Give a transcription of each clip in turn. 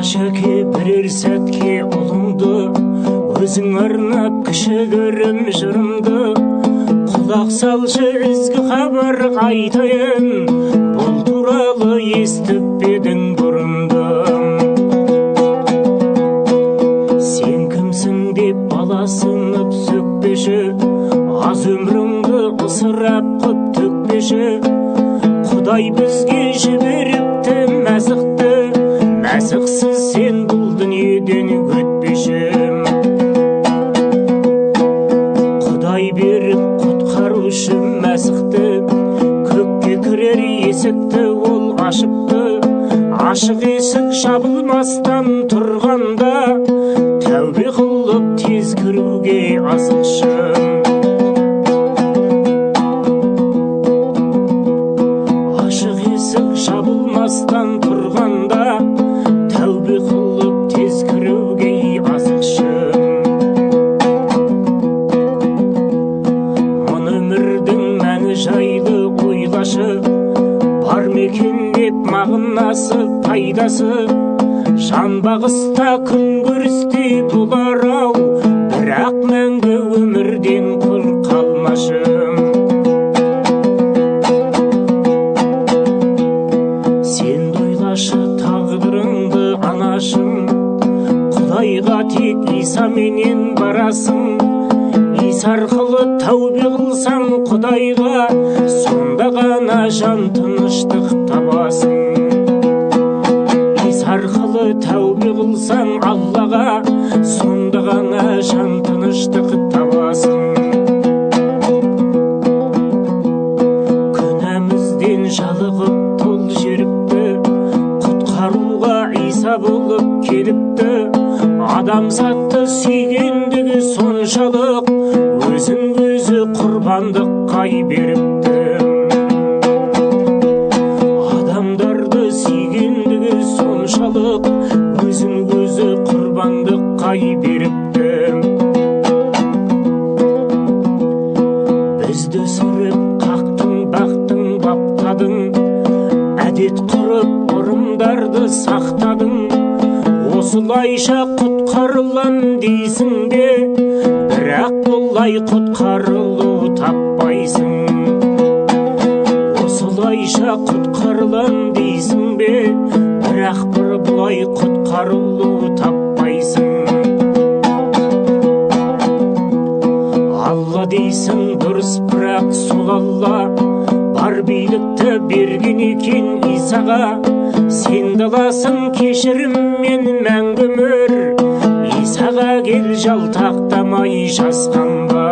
Ашаке бірер сәтке ұлыңды, өзің арнап кішігірім жырымды. Құлақ салшы ізгі хабар айтайын, бұл туралы естіп едің бұрында. Сен кімсің деп баласынып сөкпеші, аз өміріңді ысырап қып төкпеші. Құдай бізге жіберіпті мәзіқті, мәзіқсіз сен бұл дүниеден өтпеші. Құдай беріп құтқарушы мәзіқті, көкке кірер есікті ол ашыпты. Ашық есік жабылмастан тұрғанда, тәубе қылып тез кіруге асықшы. Ашық есік жабылмастан тұрғанда, тәубе қылып тез кіруге асықшы. Мұны өмірдің мәні жайлы ойлашы, бар мекен деп мағынасы пайдасы. Жан бағыста күн көрісте болар-ау, бірақ мәңгі өмірден құр қалмашы. Сен ойлашы тағдырыңды анашым, Құдайға тек Исаменен барасың. Иса арқылы тәубе қылсаң Құдайға, сонда ғана жан тыныштық табасың. Иса арқылы тәубе қылсаң Аллаға, сонда ғана жан тыныштық табасың. Күнәмізден жалығып тол жеріпті, құтқаруға Иса болып келіпті. Адамзатты сүйгендігі соншалық, өзін өзі құрбандыққа беріпті. Адамдарды сүйгендігі соншалық, өзін өзі құрбандыққа беріпті. Бізді сүріп қақтың, бақтың, баптадың, әдет құрып ұрымдарды сақтадың. Осылайша құтқарылам дейсің бе, бірақ бұлай құтқарылу таппайсың. Осылайша құтқарылам дейсің бе, бірақ бұлай құтқарылу таппайсың. Алла дейсің дұрыс, бірақ сол Алла бар билікті берген екен Исаға. Сен даласың кешіріммен мәңгі өмір, Исаға кел жалтақтамай жасқанба.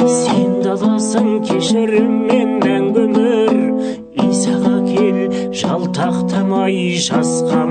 Сен даласың кешіріммен мәңгі өмір, Исаға кел жалтақтамай жасқанба.